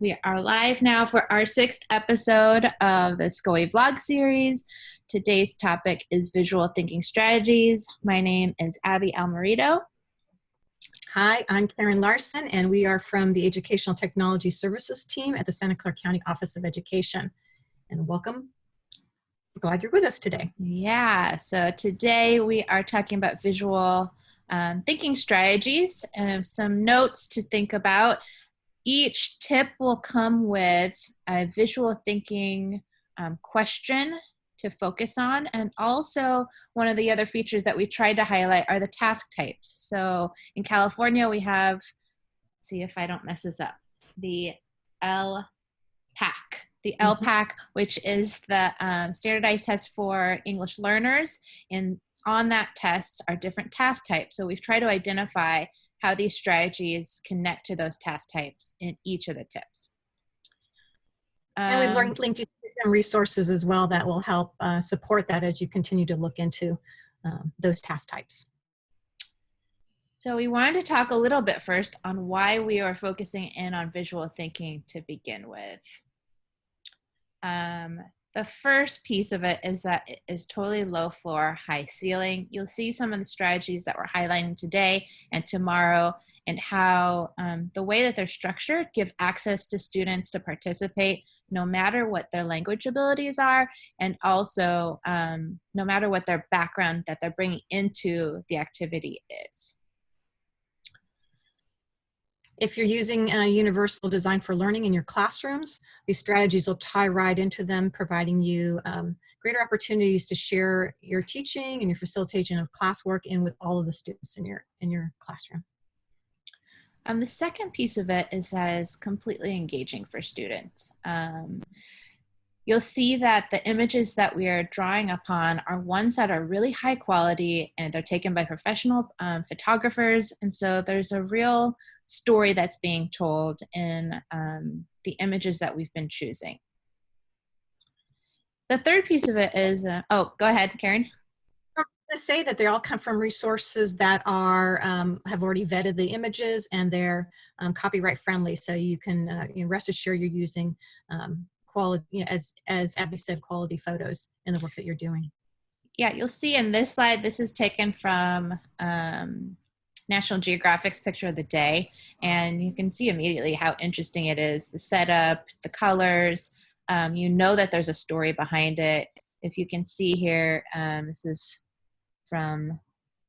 We are live now for our sixth episode of the SCOE vlog series. Today's topic is visual thinking strategies. My name is Abby Almerito. Hi, I'm Karen Larson, and we are from the Educational Technology Services team at the Santa Clara County Office of Education. And welcome. Glad you're with us today. Yeah, so today we are talking about visual thinking strategies and some notes to think about. Each tip will come with a visual thinking question to focus on. And also one of the other features that we tried to highlight are the task types. So in California, we have, see if I don't mess this up, the LPAC. The LPAC, which is the standardized test for English learners. And on that test are different task types. So we've tried to identify how these strategies connect to those task types in each of the tips. And we've linked you to some resources as well that will help support that as you continue to look into those task types. So we wanted to talk a little bit first on why we are focusing in on visual thinking to begin with. The first piece of it is that it is totally low floor, high ceiling. You'll see some of the strategies that we're highlighting today and tomorrow, and how the way that they're structured give access to students to participate no matter what their language abilities are, and also no matter what their background that they're bringing into the activity is. If you're using Universal Design for Learning in your classrooms, these strategies will tie right into them, providing you greater opportunities to share your teaching and your facilitation of classwork in with all of the students in your classroom. The second piece of it is that it's completely engaging for students. You'll see that the images that we are drawing upon are ones that are really high quality, and they're taken by professional photographers. And so there's a real story that's being told in the images that we've been choosing. The third piece of it is, oh, go ahead, Karen. I'm going to say that they all come from resources that are have already vetted the images, and they're copyright friendly. So you can rest assured you're using quality, as Abby said, quality photos in the work that you're doing. Yeah, you'll see in this slide, this is taken from National Geographic's Picture of the Day, and you can see immediately how interesting it is, the setup, the colors. You know that there's a story behind it. If you can see here, this is from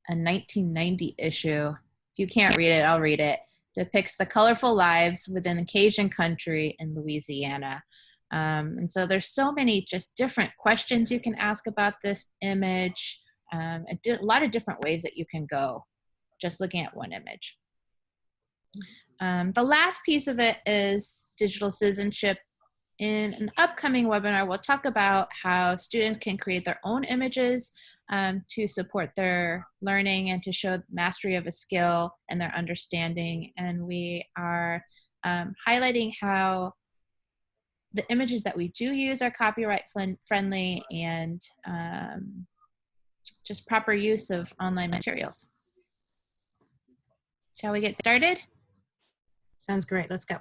a 1990 issue. If you can't read it, I'll read it. Depicts the colorful lives within the Cajun country in Louisiana. And so there's so many just different questions you can ask about this image, a lot of different ways that you can go just looking at one image. The last piece of it is digital citizenship. In an upcoming webinar, we'll talk about how students can create their own images to support their learning and to show mastery of a skill and their understanding. And we are highlighting how the images that we do use are copyright friendly and just proper use of online materials. Shall we get started? Sounds great. Let's go.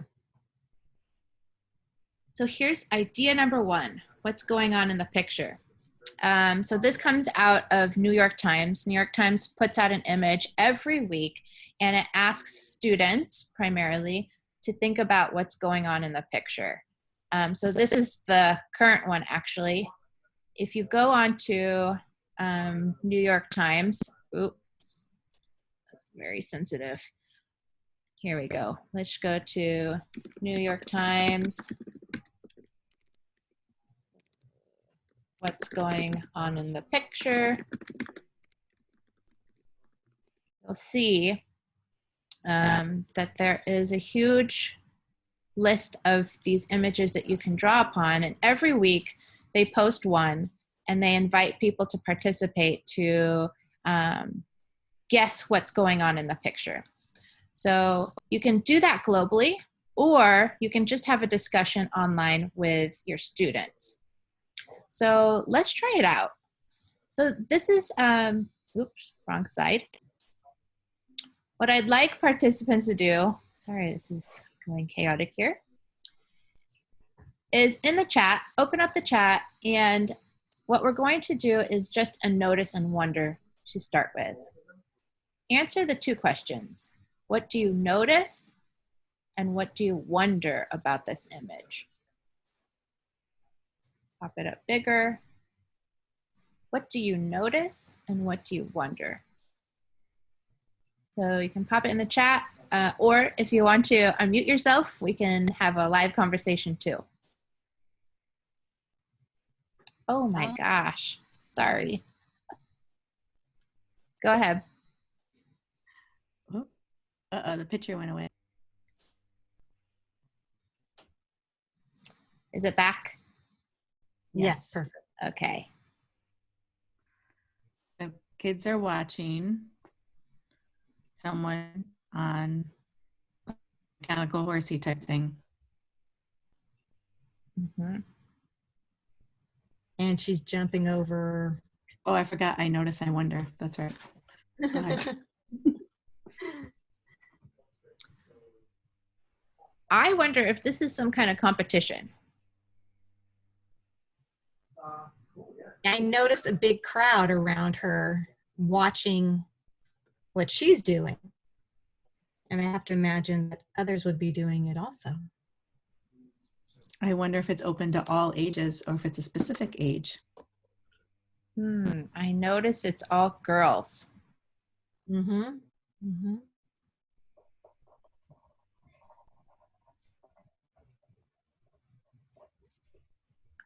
So here's idea number one. What's going on in the picture? So this comes out of New York Times. New York Times puts out an image every week, and it asks students primarily to think about what's going on in the picture. So this is the current one, actually. If you go on to New York Times, oops, that's very sensitive. Here we go. Let's go to New York Times. What's going on in the picture? You'll see that there is a huge list of these images that you can draw upon, and every week they post one and they invite people to participate to guess what's going on in the picture. So you can do that globally, or you can just have a discussion online with your students. So let's try it out. So this is, oops, wrong side. What I'd like participants to do, sorry, this is going chaotic here. is in the chat. Open up the chat, and what we're going to do is just a notice and wonder to start with. Answer the 2 questions. What do you notice, and what do you wonder about this image? Pop it up bigger. What do you notice, and what do you wonder? So you can pop it in the chat, or if you want to unmute yourself, we can have a live conversation too. Oh my gosh, sorry. Go ahead. The picture went away. Is it back? Yes, perfect. Okay. So kids are watching someone on mechanical horsey type thing. Mm-hmm. And she's jumping over. Oh, I forgot. I notice. I wonder. That's right. Go ahead. I wonder if this is some kind of competition. I noticed a big crowd around her watching what she's doing. And I have to imagine that others would be doing it also. I wonder if it's open to all ages or if it's a specific age. I notice it's all girls. Mm-hmm. Mm-hmm.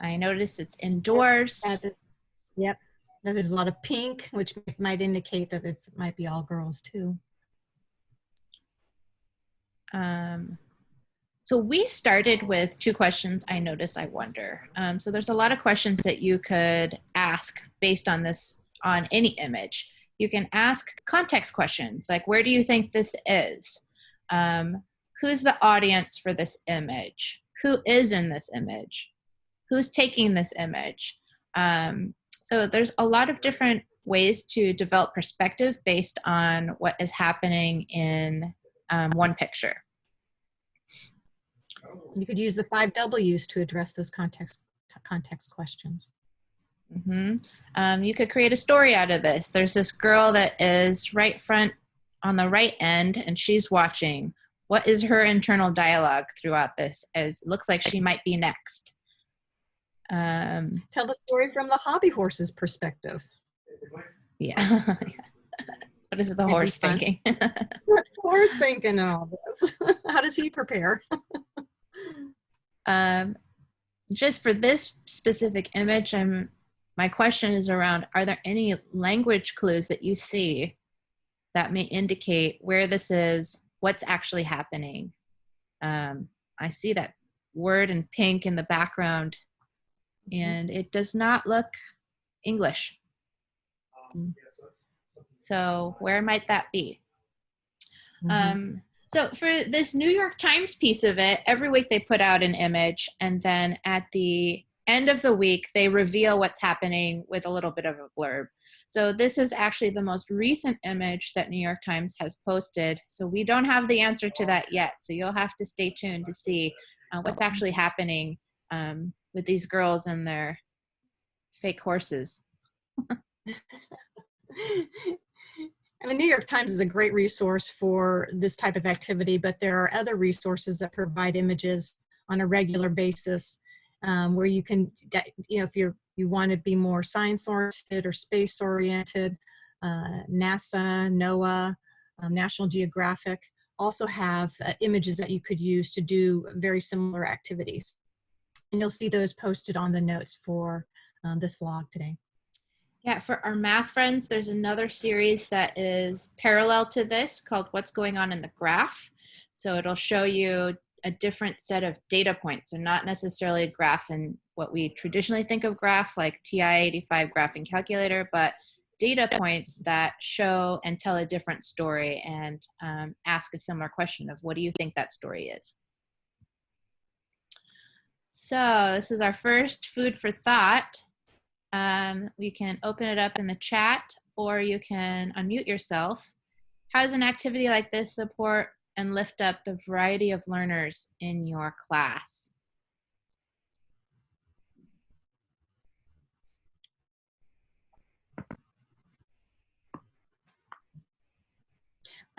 I notice it's indoors. Yep. There's a lot of pink, which might indicate that it might be all girls too. So we started with 2 questions, I notice, I wonder. So there's a lot of questions that you could ask based on this, on any image. You can ask context questions, like where do you think this is? Who's the audience for this image? Who is in this image? Who's taking this image? So there's a lot of different ways to develop perspective based on what is happening in one picture. You could use the 5 W's to address those context questions. Mm-hmm. You could create a story out of this. There's this girl that is right front on the right end, and she's watching. What is her internal dialogue throughout this? As it looks like she might be next. Tell the story from the hobby horse's perspective. Yeah. What is the horse thinking? What's the horse thinking all this? How does he prepare? Just for this specific image, my question is around, are there any language clues that you see that may indicate where this is, what's actually happening? I see that word in pink in the background, and it does not look English. So where might that be? So for this New York Times piece of it, every week they put out an image, and then at the end of the week, they reveal what's happening with a little bit of a blurb. So this is actually the most recent image that New York Times has posted. So we don't have the answer to that yet. So you'll have to stay tuned to see what's actually happening with these girls and their fake horses. And the New York Times is a great resource for this type of activity, but there are other resources that provide images on a regular basis where you can, if you want to be more science-oriented or space-oriented, NASA, NOAA, National Geographic also have images that you could use to do very similar activities. And you'll see those posted on the notes for this vlog today. Yeah, for our math friends, there's another series that is parallel to this called What's Going On in the Graph. So it'll show you a different set of data points. So not necessarily a graph in what we traditionally think of graph, like TI-85 graphing calculator, but data points that show and tell a different story and ask a similar question of what do you think that story is? So this is our first food for thought. We can open it up in the chat, or you can unmute yourself. How does an activity like this support and lift up the variety of learners in your class?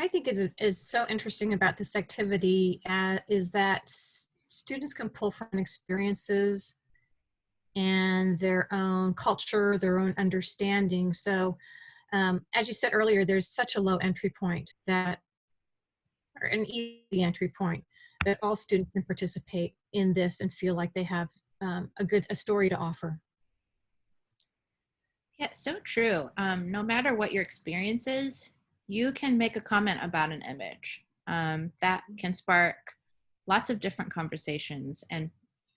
I think is so interesting about this activity is that students can pull from experiences and their own culture, their own understanding. So as you said earlier, there's such a low entry point that, or an easy entry point, that all students can participate in this and feel like they have a story to offer. Yeah, so true. No matter what your experience is, you can make a comment about an image. That can spark lots of different conversations and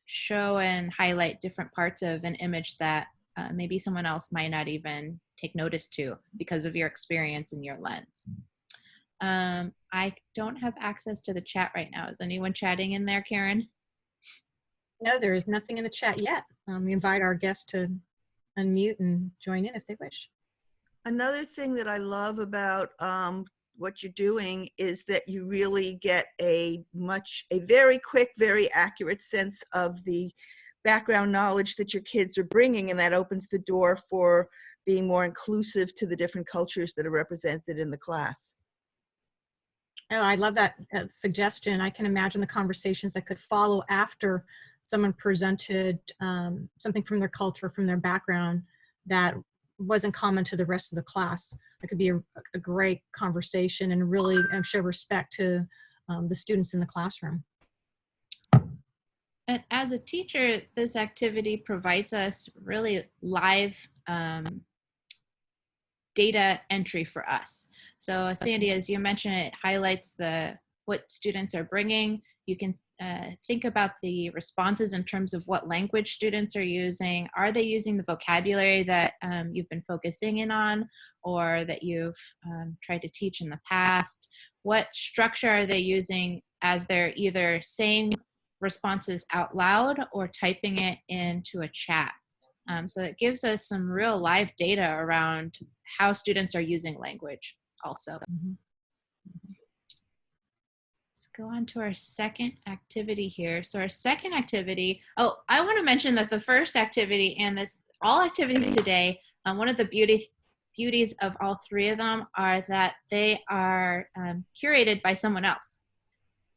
show and highlight different parts of an image that maybe someone else might not even take notice to because of your experience and your lens. I don't have access to the chat right now. Is anyone chatting in there, Karen? No, there is nothing in the chat yet. We invite our guests to unmute and join in if they wish. Another thing that I love about what you're doing is that you really get a very quick, very accurate sense of the background knowledge that your kids are bringing, and that opens the door for being more inclusive to the different cultures that are represented in the class. Oh, I love that suggestion. I can imagine the conversations that could follow after someone presented something from their culture, from their background that wasn't common to the rest of the class. It could be a great conversation and really show respect to the students in the classroom. And as a teacher, this activity provides us really live data entry for us. So Sandy, as you mentioned, it highlights what students are bringing. You can think about the responses in terms of what language students are using. Are they using the vocabulary that you've been focusing in on, or that you've tried to teach in the past? What structure are they using as they're either saying responses out loud or typing it into a chat? So it gives us some real live data around how students are using language also. Mm-hmm. Let's go on to our second activity here. So our second activity, oh, I want to mention that the first activity and all activities today, one of the beauties of all three of them are that they are curated by someone else.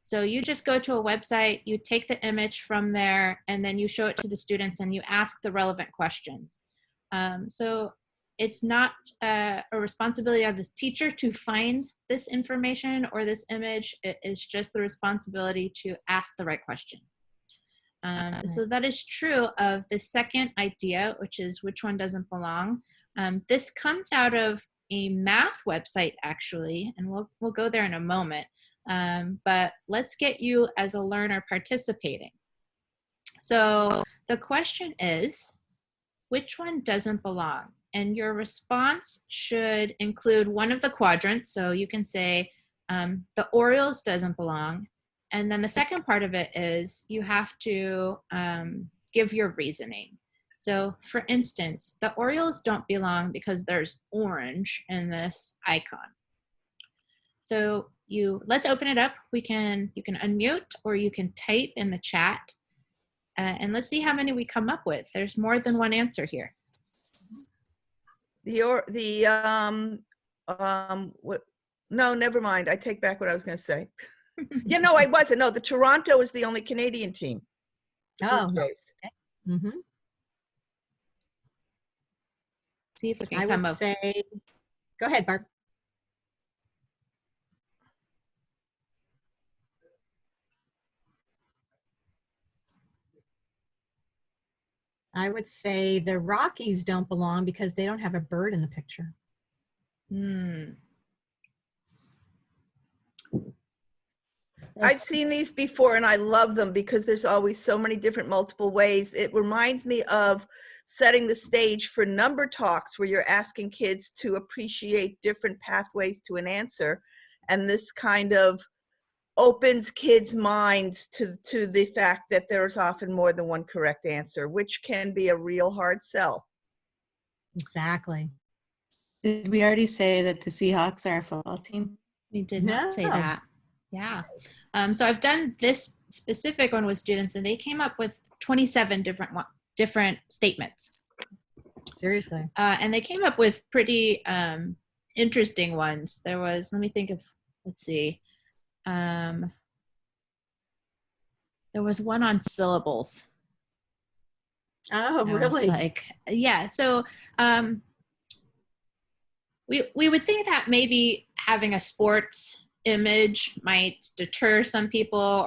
So you just go to a website, you take the image from there, and then you show it to the students and you ask the relevant questions. So it's not a responsibility of the teacher to find this information or this image. It is just the responsibility to ask the right question. So that is true of the second idea, which is which one doesn't belong. This comes out of a math website, actually, and we'll go there in a moment. But let's get you as a learner participating. So the question is, which one doesn't belong? And your response should include one of the quadrants. So you can say the Orioles doesn't belong. And then the second part of it is you have to give your reasoning. So for instance, the Orioles don't belong because there's orange in this icon. So let's open it up. You can unmute or you can type in the chat. And let's see how many we come up with. There's more than one answer here. No, never mind. I take back what I was going to say. Yeah, no, I wasn't. No, the Toronto is the only Canadian team. Oh, mm-hmm. See if we can I come would up. say, go ahead, Barb. I would say the Rockies don't belong because they don't have a bird in the picture. I've seen these before and I love them because there's always so many different multiple ways. It reminds me of setting the stage for number talks where you're asking kids to appreciate different pathways to an answer. And this kind of opens kids' minds to the fact that there's often more than one correct answer, which can be a real hard sell. Exactly. Did we already say that the Seahawks are a football team? We did not say that. Yeah. So I've done this specific one with students and they came up with 27 different statements. Seriously. And they came up with pretty interesting ones. There was, let me think of let's see. There was one on syllables. Oh, I was really? like, yeah. So we would think that maybe having a sports image might deter some people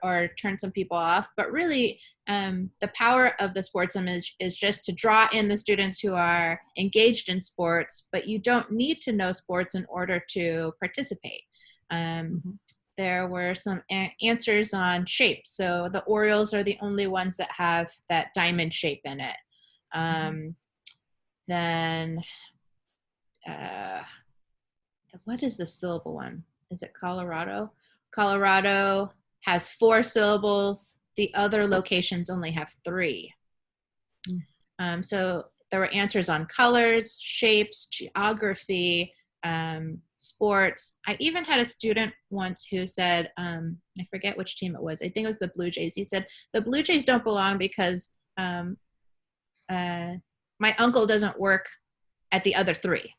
or turn some people off, but really the power of the sports image is just to draw in the students who are engaged in sports, but you don't need to know sports in order to participate. There were some answers on shapes. So the Orioles are the only ones that have that diamond shape in it. Then what is the syllable one? Is it Colorado? Colorado has 4 syllables. The other locations only have 3. So there were answers on colors, shapes, geography, sports. I even had a student once who said, I forget which team it was. I think it was the Blue Jays. He said, the Blue Jays don't belong because my uncle doesn't work at the other 3.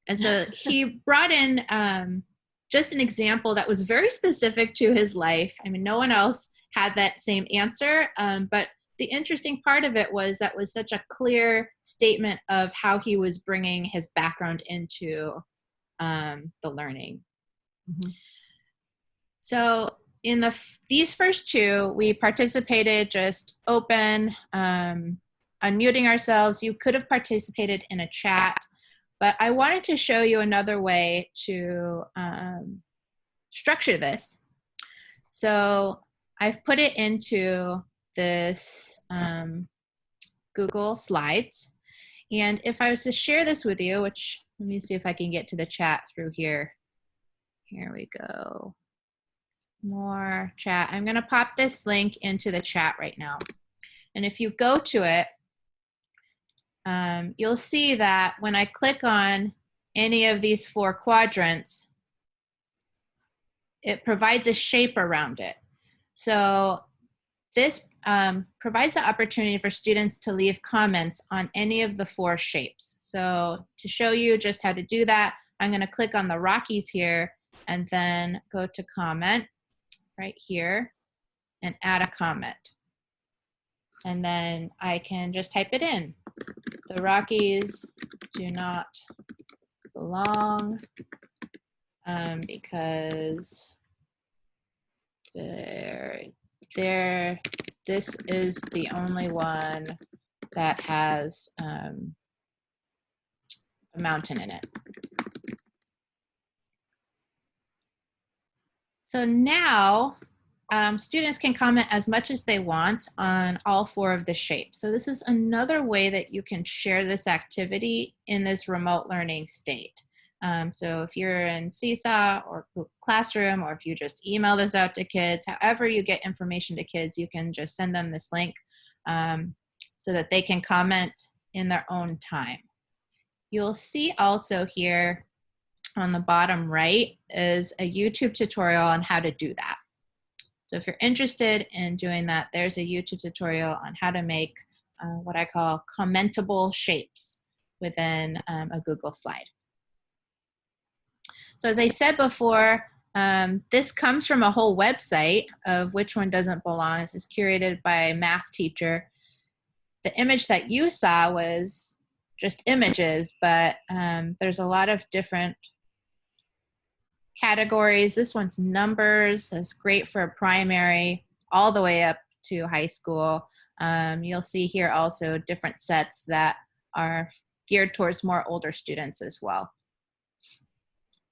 And so he brought in just an example that was very specific to his life. I mean, no one else had that same answer. But the interesting part of it was that was such a clear statement of how he was bringing his background into the learning. So in these first 2, we participated just open, unmuting ourselves. You could have participated in a chat. But I wanted to show you another way to structure this. So I've put it into this Google Slides. And if I was to share this with you, which let me see if I can get to the chat through here. Here we go. More chat. I'm going to pop this link into the chat right now. And if you go to it, you'll see that when I click on any of these 4 quadrants, it provides a shape around it. So this provides the opportunity for students to leave comments on any of the 4 shapes. So to show you just how to do that, I'm going to click on the Rockies here and then go to comment right here and add a comment. And then I can just type it in. The Rockies do not belong because this is the only one that has a mountain in it. So now students can comment as much as they want on all 4 of the shapes. So this is another way that you can share this activity in this remote learning state. So if you're in Seesaw or Google Classroom, or if you just email this out to kids, however you get information to kids, you can just send them this link so that they can comment in their own time. You'll see also here on the bottom right is a YouTube tutorial on how to do that. So if you're interested in doing that, there's a YouTube tutorial on how to make what I call commentable shapes within a Google slide. So as I said before, this comes from a whole website of which one doesn't belong. This is curated by a math teacher. The image that you saw was just images, but there's a lot of different categories. This one's numbers. It's great for primary all the way up to high school. You'll see here also different sets that are geared towards more older students as well.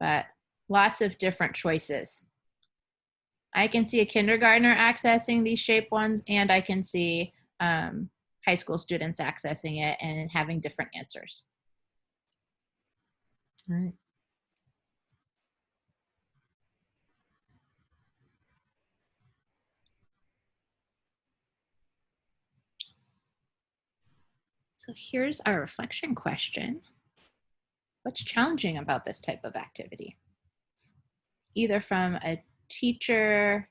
But lots of different choices. I can see a kindergartner accessing these shape ones, and I can see high school students accessing it and having different answers. All right. So here's our reflection question. What's challenging about this type of activity? Either from a teacher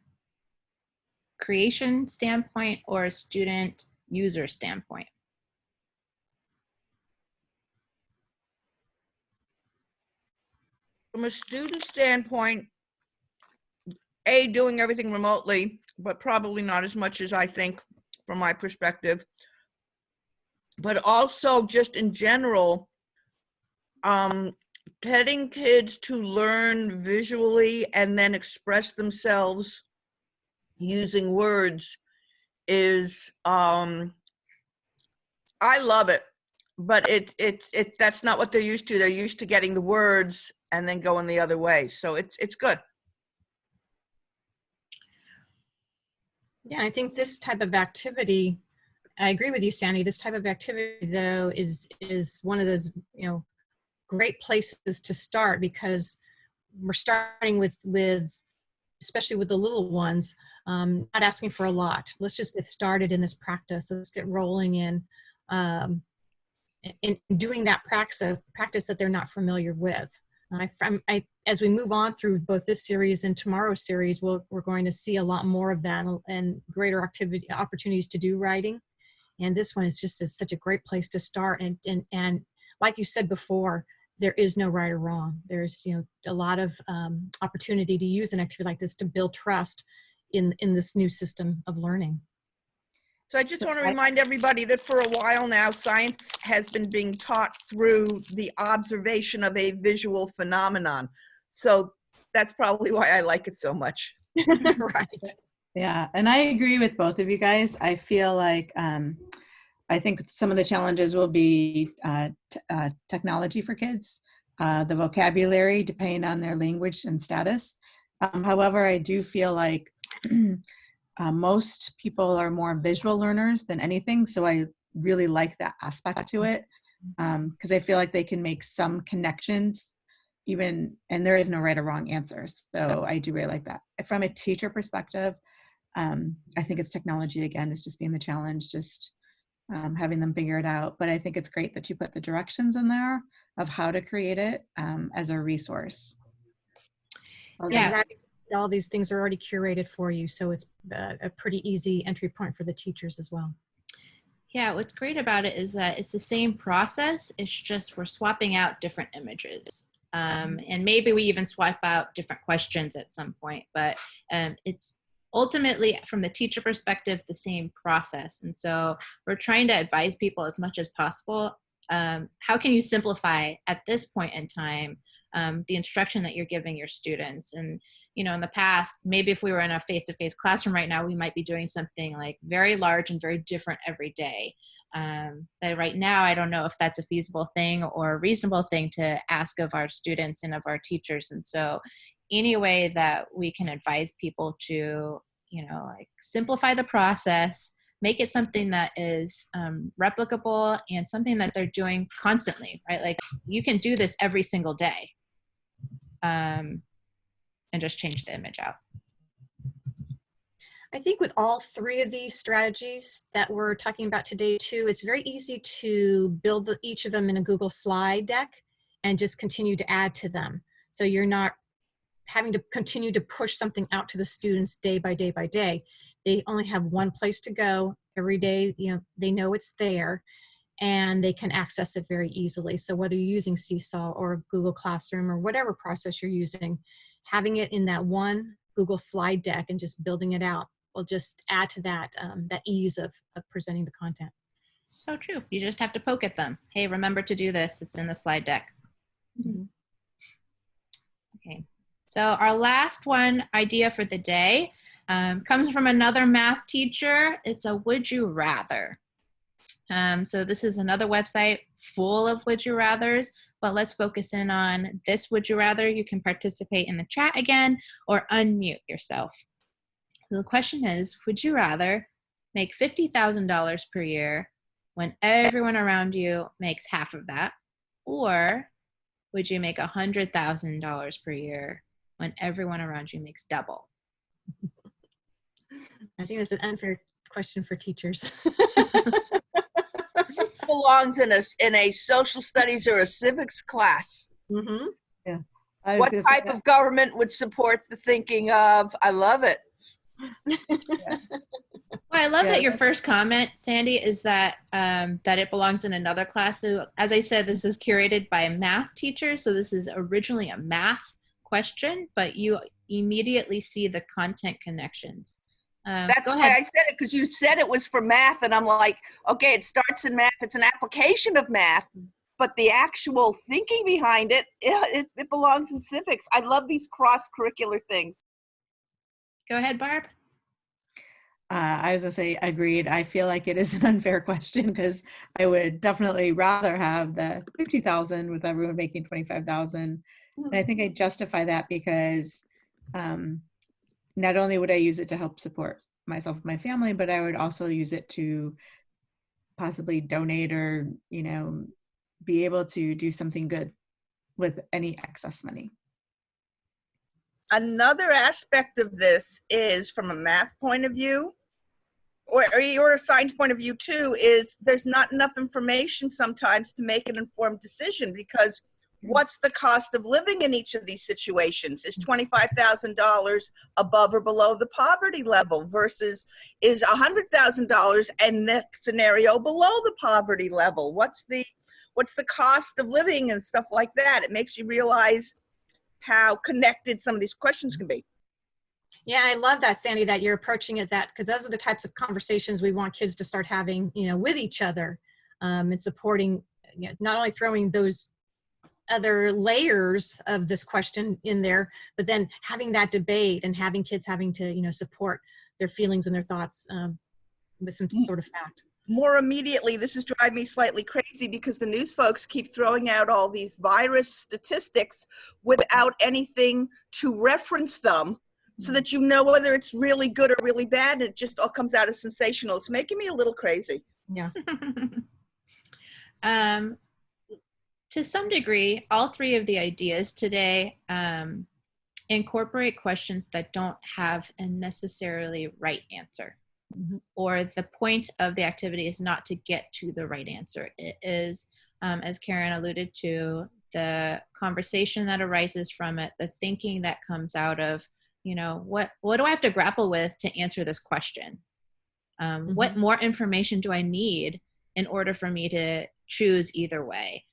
creation standpoint or a student user standpoint. from a student standpoint, A, doing everything remotely, but probably not as much as I think from my perspective. But also just in general, getting kids to learn visually and then express themselves using words is, I love it, but that's not what they're used to. They're used to getting the words and then going the other way. So it's good. Yeah, I think this type of activity, I agree with you, Sandy. This type of activity, though, is one of those, great places to start, because we're starting with especially with the little ones, not asking for a lot. Let's just get started in this practice. Let's get rolling in doing that practice that they're not familiar with. As we move on through both this series and tomorrow's series, we're going to see a lot more of that and greater opportunities to do writing. And this one is just such a great place to start. And like you said before, there is no right or wrong. There's a lot of opportunity to use an activity like this to build trust in this new system of learning. So I just want to remind everybody that for a while now, science has been being taught through the observation of a visual phenomenon. So that's probably why I like it so much. Right. Yeah, and I agree with both of you guys. I feel like I think some of the challenges will be technology for kids, the vocabulary, depending on their language and status. However, I do feel like most people are more visual learners than anything. So I really like that aspect to it, because I feel like they can make some connections and there is no right or wrong answer. So I do really like that. From a teacher perspective, I think it's technology again, is just being the challenge, just having them figure it out. But I think it's great that you put the directions in there of how to create it as a resource. Yeah. All these things are already curated for you, so it's a pretty easy entry point for the teachers as well. Yeah, what's great about it is that it's the same process. It's just we're swapping out different images. And maybe we even swap out different questions at some point, but it's ultimately, from the teacher perspective, the same process. And so we're trying to advise people as much as possible. How can you simplify at this point in time the instruction that you're giving your students? And in the past, maybe if we were in a face-to-face classroom right now, we might be doing something like very large and very different every day. That right now, I don't know if that's a feasible thing or a reasonable thing to ask of our students and of our teachers. And so any way that we can advise people to, simplify the process, make it something that is replicable and something that they're doing constantly, right? Like you can do this every single day and just change the image out. I think with all three of these strategies that we're talking about today too, it's very easy to build each of them in a Google slide deck and just continue to add to them. So you're not having to continue to push something out to the students day by day by day. They only have one place to go every day. They know it's there and they can access it very easily. So whether you're using Seesaw or Google Classroom or whatever process you're using, having it in that one Google slide deck and just building it out will just add to that that ease of presenting the content. So true. You just have to poke at them. Hey, remember to do this. It's in the slide deck. Mm-hmm. Okay. So our last idea for the day comes from another math teacher. It's a would you rather. So this is another website full of would you rathers, but let's focus in on this would you rather. You can participate in the chat again or unmute yourself. So the question is, would you rather make $50,000 per year when everyone around you makes half of that? Or would you make $100,000 per year when everyone around you makes double? I think that's an unfair question for teachers. This belongs in a social studies or a civics class. Mm-hmm. Yeah. What type of government would support the thinking of, I love it? Yeah. Well, I love Yeah. that your first comment, Sandy, is that that it belongs in another class. So, as I said, this is curated by a math teacher. So this is originally a math question, but you immediately see the content connections. That's Go why ahead. I said it, because you said it was for math, and I'm like, okay, it starts in math. It's an application of math, but the actual thinking behind it, it belongs in civics. I love these cross-curricular things. Go ahead, Barb. I was gonna say, agreed. I feel like it is an unfair question because I would definitely rather have the 50,000 with everyone making 25,000. And I think I justify that because not only would I use it to help support myself and my family, but I would also use it to possibly donate or, you know, be able to do something good with any excess money. Another aspect of this is, from a math point of view, or a science point of view too, is there's not enough information sometimes to make an informed decision, because what's the cost of living in each of these situations? Is $25,000 above or below the poverty level versus is $100,000 and that scenario below the poverty level? What's the cost of living and stuff like that? It makes you realize how connected some of these questions can be. Yeah, I love that, Sandy, that you're approaching it that, because those are the types of conversations we want kids to start having, you know, with each other, and supporting, you know, not only throwing those other layers of this question in there, but then having that debate and having kids having to, you know, support their feelings and their thoughts with some sort of fact. More immediately, this is driving me slightly crazy because the news folks keep throwing out all these virus statistics without anything to reference them, so that you know whether it's really good or really bad. It just all comes out as sensational. It's making me a little crazy. Yeah. To some degree, all three of the ideas today incorporate questions that don't have a necessarily right answer. Mm-hmm. Or the point of the activity is not to get to the right answer. It is, as Karen alluded to, the conversation that arises from it, the thinking that comes out of, you know, what do I have to grapple with to answer this question? What more information do I need in order for me to choose either way?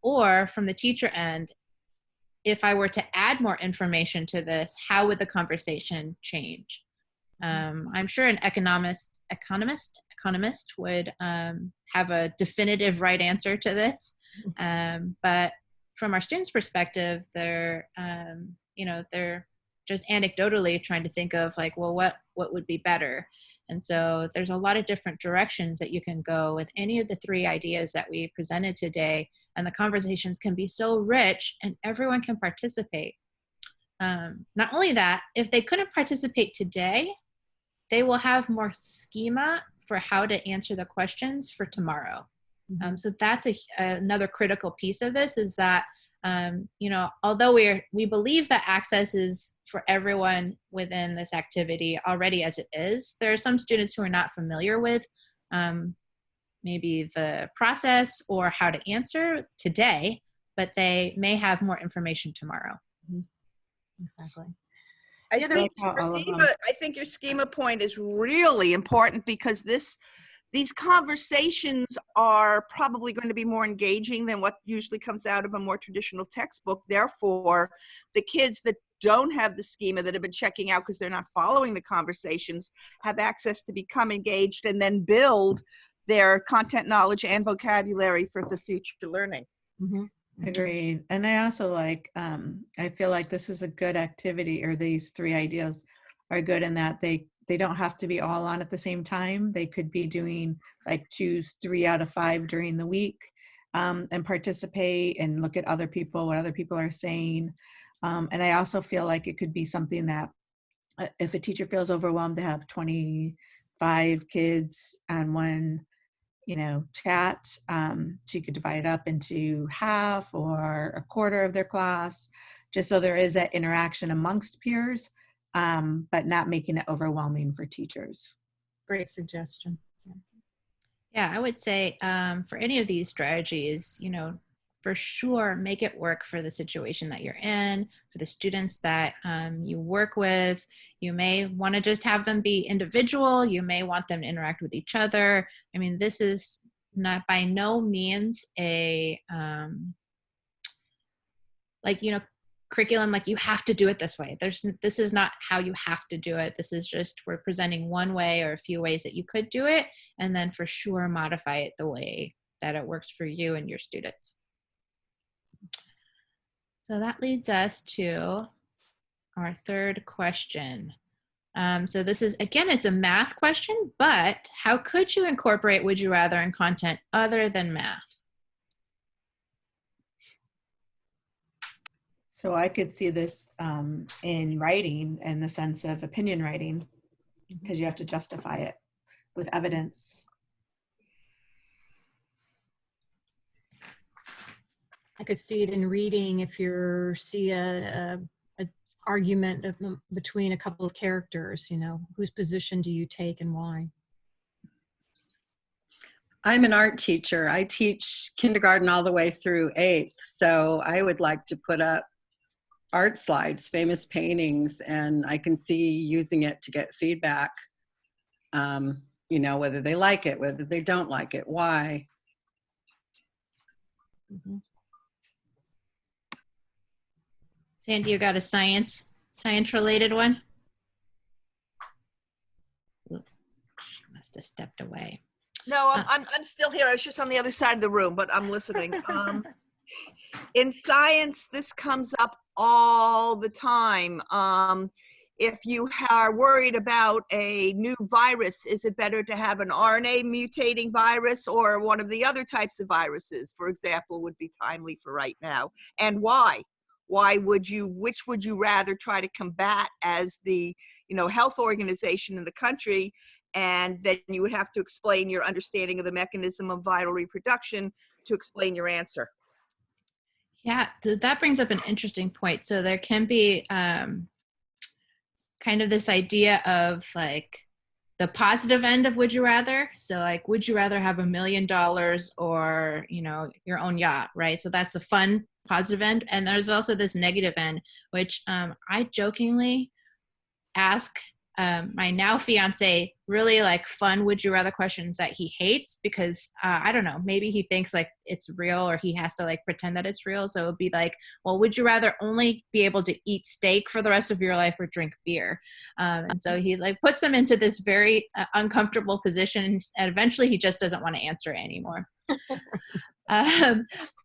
Or from the teacher end, if I were to add more information to this, how would the conversation change? I'm sure an economist would have a definitive right answer to this. But from our students' perspective, they're just anecdotally trying to think of like, well, what would be better? And so there's a lot of different directions that you can go with any of the three ideas that we presented today. And the conversations can be so rich and everyone can participate. Not only that, if they couldn't participate today, they will have more schema for how to answer the questions for tomorrow. So that's another critical piece of this, is that, although we believe that access is for everyone within this activity already as it is, there are some students who are not familiar with maybe the process or how to answer today, but they may have more information tomorrow. Exactly. I think your schema point is really important, because these conversations are probably going to be more engaging than what usually comes out of a more traditional textbook. Therefore, the kids that don't have the schema, that have been checking out because they're not following the conversations, have access to become engaged and then build their content knowledge and vocabulary for the future learning. Agreed. And I also like, I feel like this is a good activity, or these three ideas are good in that they don't have to be all on at the same time. They could be doing like choose 3 out of 5 during the week, and participate and look at other people, what other people are saying. And I also feel like it could be something that if a teacher feels overwhelmed to have 25 kids on one, chat, she could divide it up into half or a quarter of their class, just so there is that interaction amongst peers, but not making it overwhelming for teachers. Great suggestion. Yeah, I would say for any of these strategies, for sure make it work for the situation that you're in, for the students that you work with. You may want to just have them be individual. You may want them to interact with each other. I mean, this is not by no means a like, you know, curriculum like you have to do it this way. This is not how you have to do it. This is just, we're presenting one way or a few ways that you could do it, and then for sure modify it the way that it works for you and your students. So that leads us to our third question. So this is, again, it's a math question, but how could you incorporate would you rather in content other than math? So I could see this in writing, in the sense of opinion writing, because you have to justify it with evidence. I could see it in reading if you see a argument between a couple of characters, you know, whose position do you take and why? I'm an art teacher. I teach kindergarten all the way through 8th. So I would like to put up art slides, famous paintings, and I can see using it to get feedback, you know, whether they like it, whether they don't like it, why. Mm-hmm. Sandy, you got a science related one? Oops, she must have stepped away. No, I'm still here. I was just on the other side of the room, but I'm listening. In science, this comes up all the time. If you are worried about a new virus, is it better to have an RNA mutating virus or one of the other types of viruses, for example, would be timely for right now? And why? Which would you rather try to combat as the, you know, health organization in the country? And then you would have to explain your understanding of the mechanism of viral reproduction to explain your answer. Yeah, so that brings up an interesting point. So there can be kind of this idea of like the positive end of would you rather. So like, would you rather have $1 million or, you know, your own yacht, right? So that's the fun positive end. And there's also this negative end, which I jokingly ask my now fiance really like fun would you rather questions that he hates because I don't know, maybe he thinks like it's real or he has to like pretend that it's real. So it would be like, well, would you rather only be able to eat steak for the rest of your life or drink beer? And so he like puts them into this very uncomfortable position, and eventually he just doesn't want to answer it anymore.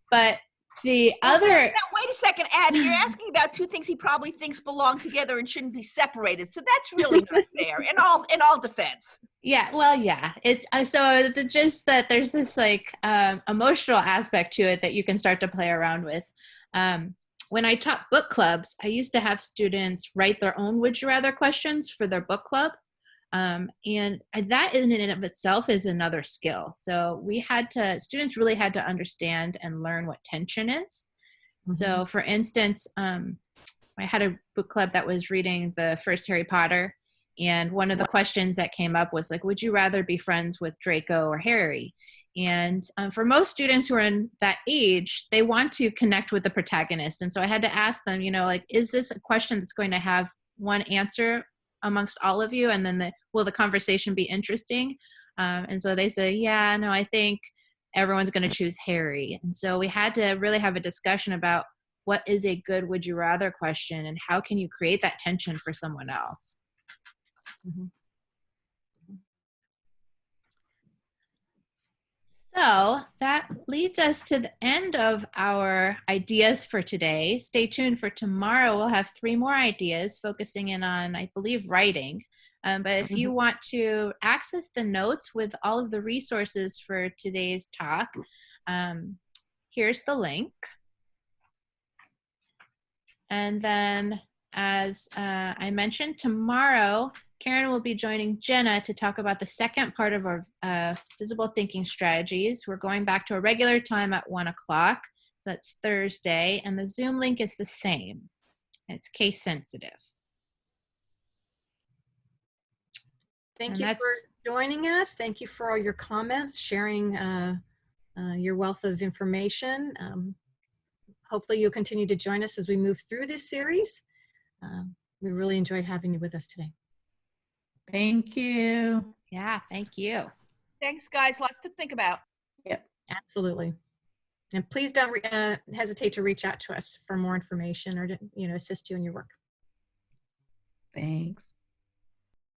But the other... Wait a second, Abby, you're asking about two things he probably thinks belong together and shouldn't be separated. So that's really not fair in all defense. Yeah, well, yeah. So just that there's this like emotional aspect to it that you can start to play around with. When I taught book clubs, I used to have students write their own would you rather questions for their book club. And that in and of itself is another skill. So students really had to understand and learn what tension is. Mm-hmm. So for instance, I had a book club that was reading the first Harry Potter. And one of the questions that came up was like, would you rather be friends with Draco or Harry? And for most students who are in that age, they want to connect with the protagonist. And so I had to ask them, you know, like, is this a question that's going to have one answer amongst all of you, and then will the conversation be interesting? And so they say, yeah, no, I think everyone's going to choose Harry. And so we had to really have a discussion about what is a good would you rather question and how can you create that tension for someone else. Mm-hmm. So that leads us to the end of our ideas for today. Stay tuned for tomorrow. We'll have 3 more ideas focusing in on, I believe, writing. But if you want to access the notes with all of the resources for today's talk, here's the link. And then, as I mentioned, tomorrow, Karen will be joining Jenna to talk about the second part of our visible thinking strategies. We're going back to a regular time at 1 o'clock. So that's Thursday. And the Zoom link is the same. It's case sensitive. Thank you for joining us. Thank you for all your comments, sharing your wealth of information. hopefully you'll continue to join us as we move through this series. We really enjoyed having you with us today. Thank you. Yeah, thank you. Thanks, guys. Lots to think about. Absolutely. And please don't hesitate to reach out to us for more information or to assist you in your work. Thanks.